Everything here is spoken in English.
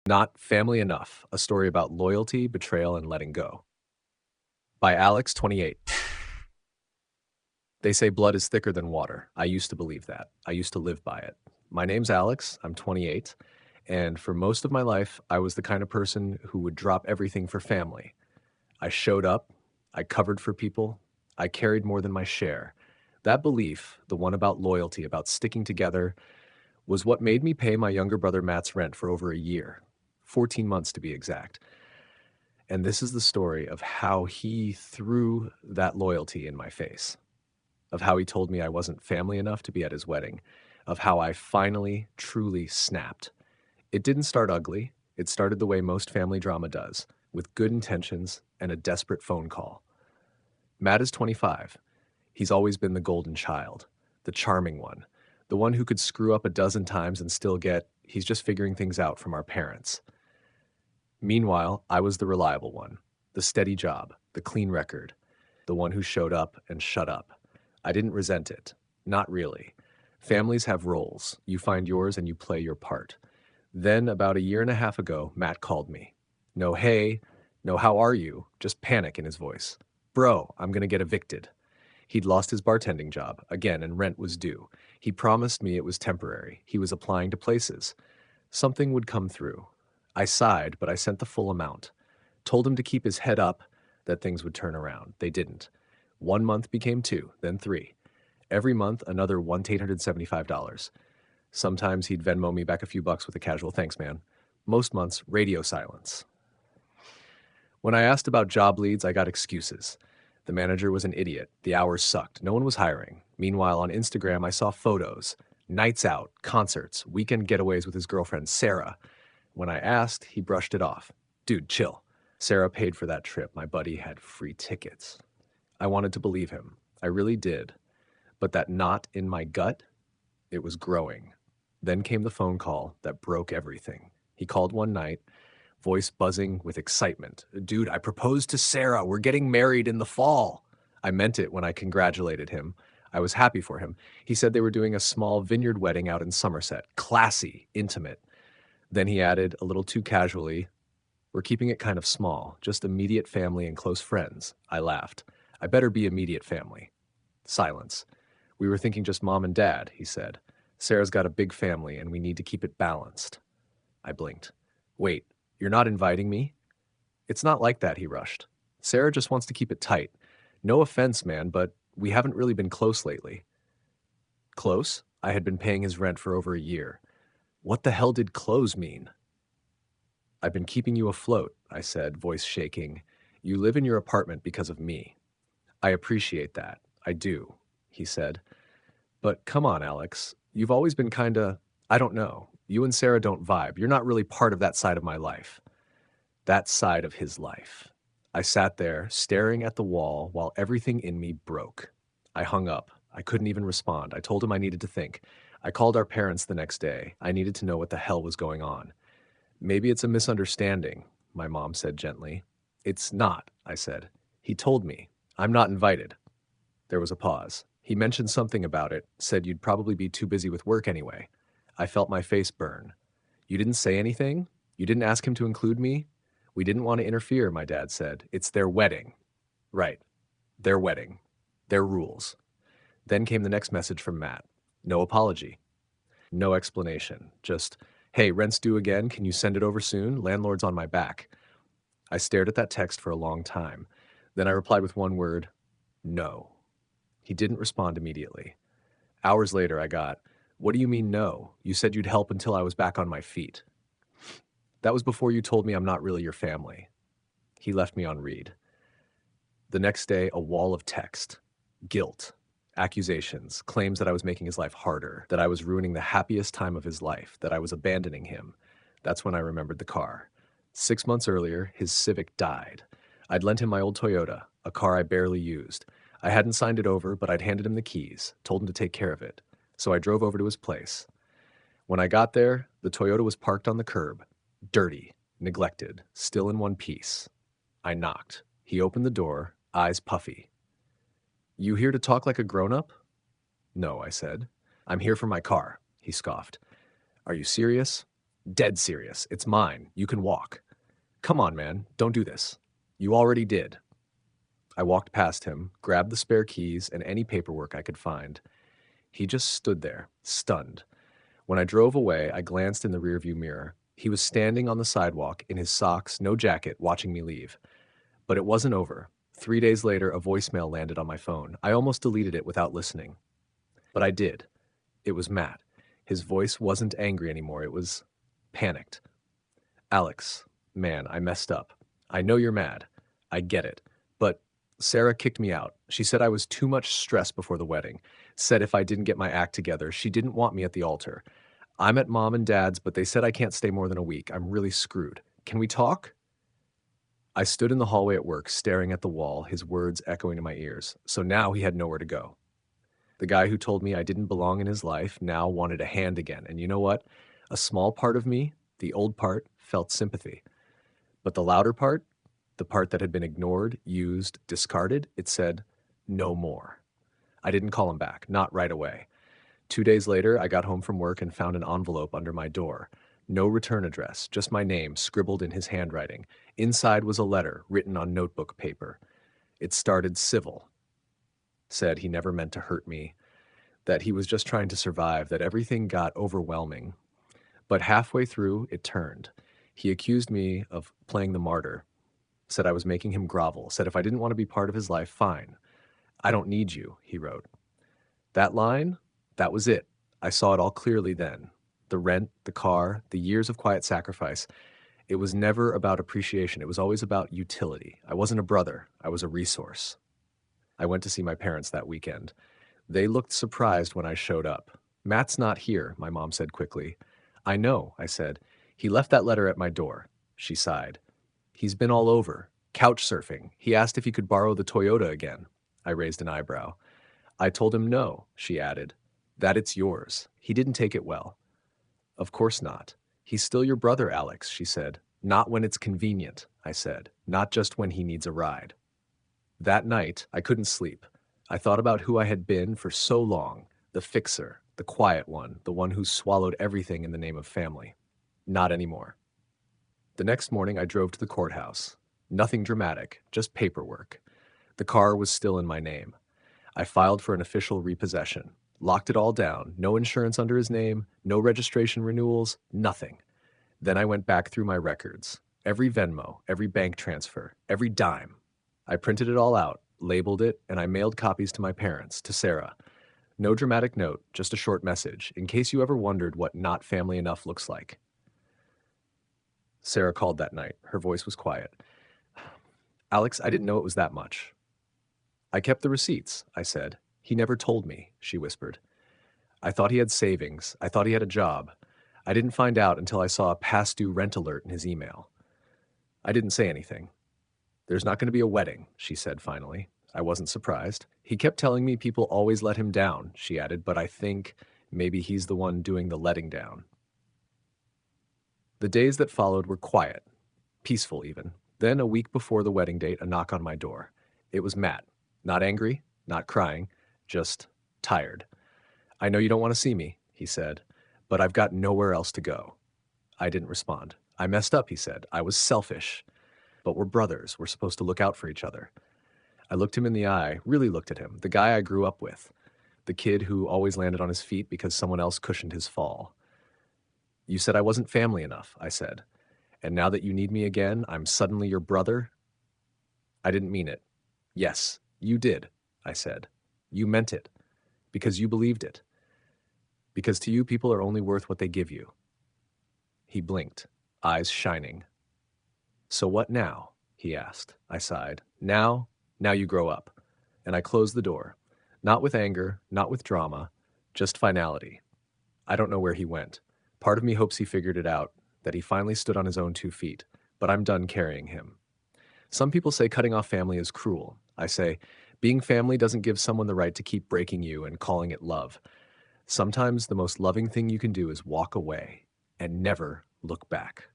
Not Family Enough, a story about loyalty, betrayal, and letting go. By Alex, 28. They say blood is thicker than water. I used to believe that. I used to live by it. My name's Alex. I'm 28. And for most of my life, I was the kind of person who would drop everything for family. I showed up. I covered for people. I carried more than my share. That belief, the one about loyalty, about sticking together, was what made me pay my younger brother Matt's rent for over a year, 14 months to be exact. And this is the story of how he threw that loyalty in my face, of how he told me I wasn't family enough to be at his wedding, of how I finally, truly snapped. It didn't start ugly. It started the way most family drama does, with good intentions and a desperate phone call. Matt is 25. He's always been the golden child, the charming one, the one who could screw up a dozen times and still get, he's just figuring things out from our parents. Meanwhile, I was the reliable one, the steady job, the clean record, the one who showed up and shut up. I didn't resent it. Not really. Families have roles. You find yours and you play your part. Then, about a year and a half ago, Matt called me. No hey, no how are you, just panic in his voice. Bro, I'm gonna get evicted. He'd lost his bartending job, again, and rent was due. He promised me it was temporary. He was applying to places. Something would come through. I sighed, but I sent the full amount. Told him to keep his head up, that things would turn around. They didn't. 1 month became 2, then 3. Every month, another $1,875. Sometimes he'd Venmo me back a few bucks with a casual thanks, man. Most months, radio silence. When I asked about job leads, I got excuses. The manager was an idiot. The hours sucked. No one was hiring. Meanwhile, on Instagram, I saw photos. Nights out, concerts, weekend getaways with his girlfriend, Sarah. When I asked, he brushed it off. Dude, chill. Sarah paid for that trip. My buddy had free tickets. I wanted to believe him. I really did. But that knot in my gut, it was growing. Then came the phone call that broke everything. He called one night, voice buzzing with excitement. Dude, I proposed to Sarah. We're getting married in the fall. I meant it when I congratulated him. I was happy for him. He said they were doing a small vineyard wedding out in Somerset. Classy, intimate. Then he added, a little too casually, we're keeping it kind of small, just immediate family and close friends. I laughed. I better be immediate family. Silence. We were thinking just mom and dad, he said. Sarah's got a big family and we need to keep it balanced. I blinked. Wait, you're not inviting me? It's not like that, he rushed. Sarah just wants to keep it tight. No offense, man, but we haven't really been close lately. Close? I had been paying his rent for over a year. What the hell did close mean? I've been keeping you afloat, I said, voice shaking. You live in your apartment because of me. I appreciate that. I do, he said. But come on, Alex. You've always been kinda, I don't know. You and Sarah don't vibe. You're not really part of that side of my life. That side of his life. I sat there, staring at the wall while everything in me broke. I hung up. I couldn't even respond. I told him I needed to think. I called our parents the next day. I needed to know what the hell was going on. Maybe it's a misunderstanding, my mom said gently. It's not, I said. He told me. I'm not invited. There was a pause. He mentioned something about it, said you'd probably be too busy with work anyway. I felt my face burn. You didn't say anything? You didn't ask him to include me? We didn't want to interfere, my dad said. It's their wedding. Right. Their wedding. Their rules. Then came the next message from Matt. No apology. No explanation. Just, hey, rent's due again. Can you send it over soon? Landlord's on my back. I stared at that text for a long time. Then I replied with one word, no. He didn't respond immediately. Hours later, I got, what do you mean no? You said you'd help until I was back on my feet. That was before you told me I'm not really your family. He left me on read. The next day, a wall of text. Guilt. Accusations. Claims that I was making his life harder. That I was ruining the happiest time of his life. That I was abandoning him. That's when I remembered the car. 6 months earlier, his Civic died. I'd lent him my old Toyota, a car I barely used. I hadn't signed it over, but I'd handed him the keys, told him to take care of it. So I drove over to his place. When I got there, the Toyota was parked on the curb. Dirty, neglected, still in one piece. I knocked. He opened the door, eyes puffy. You here to talk like a grown-up? No, I said. I'm here for my car, he scoffed. Are you serious? Dead serious. It's mine. You can walk. Come on, man. Don't do this. You already did. I walked past him, grabbed the spare keys and any paperwork I could find. He just stood there, stunned. When I drove away, I glanced in the rearview mirror. He was standing on the sidewalk in his socks, no jacket, watching me leave. But it wasn't over. 3 days later, a voicemail landed on my phone. I almost deleted it without listening. But I did. It was Matt. His voice wasn't angry anymore. It was panicked. Alex, man, I messed up. I know you're mad. I get it. But Sarah kicked me out. She said I was too much stress before the wedding. Said if I didn't get my act together, she didn't want me at the altar. I'm at mom and dad's, but they said I can't stay more than a week. I'm really screwed. Can we talk? I stood in the hallway at work, staring at the wall, his words echoing in my ears. So now he had nowhere to go. The guy who told me I didn't belong in his life now wanted a hand again. And you know what? A small part of me, the old part, felt sympathy. But the louder part, the part that had been ignored, used, discarded, it said, no more. I didn't call him back, not right away. 2 days later, I got home from work and found an envelope under my door. No return address, just my name scribbled in his handwriting. Inside was a letter written on notebook paper. It started civil. Said he never meant to hurt me, that he was just trying to survive, that everything got overwhelming. But halfway through, it turned. He accused me of playing the martyr, said I was making him grovel, said if I didn't want to be part of his life, fine. I don't need you, he wrote. That line, that was it. I saw it all clearly then. The rent, the car, the years of quiet sacrifice. It was never about appreciation. It was always about utility. I wasn't a brother. I was a resource. I went to see my parents that weekend. They looked surprised when I showed up. Matt's not here, my mom said quickly. I know, I said. He left that letter at my door. She sighed. He's been all over. Couch surfing. He asked if he could borrow the Toyota again. I raised an eyebrow. I told him no, she added. That it's yours. He didn't take it well. Of course not. He's still your brother, Alex, she said. Not when it's convenient, I said. Not just when he needs a ride. That night, I couldn't sleep. I thought about who I had been for so long, the fixer, the quiet one, the one who swallowed everything in the name of family. Not anymore. The next morning, I drove to the courthouse. Nothing dramatic, just paperwork. The car was still in my name. I filed for an official repossession, locked it all down, no insurance under his name, no registration renewals, nothing. Then I went back through my records, every Venmo, every bank transfer, every dime. I printed it all out, labeled it, and I mailed copies to my parents, to Sarah. No dramatic note, just a short message, in case you ever wondered what not family enough looks like. Sarah called that night. Her voice was quiet. Alex, I didn't know it was that much. I kept the receipts, I said. He never told me, she whispered. I thought he had savings. I thought he had a job. I didn't find out until I saw a past due rent alert in his email. I didn't say anything. There's not going to be a wedding, she said finally. I wasn't surprised. He kept telling me people always let him down, she added, but I think maybe he's the one doing the letting down. The days that followed were quiet, peaceful even. Then, a week before the wedding date, a knock on my door. It was Matt. Not angry, not crying, just tired. I know you don't want to see me, he said, but I've got nowhere else to go. I didn't respond. I messed up, he said. I was selfish. But we're brothers. We're supposed to look out for each other. I looked him in the eye, really looked at him, the guy I grew up with, the kid who always landed on his feet because someone else cushioned his fall. You said I wasn't family enough, I said. And now that you need me again, I'm suddenly your brother? I didn't mean it. Yes, you did, I said. You meant it. Because you believed it. Because to you, people are only worth what they give you. He blinked, eyes shining. So what now? He asked. I sighed. Now you grow up. And I closed the door. Not with anger, not with drama, just finality. I don't know where he went. Part of me hopes he figured it out, that he finally stood on his own 2 feet, but I'm done carrying him. Some people say cutting off family is cruel. I say, being family doesn't give someone the right to keep breaking you and calling it love. Sometimes the most loving thing you can do is walk away and never look back.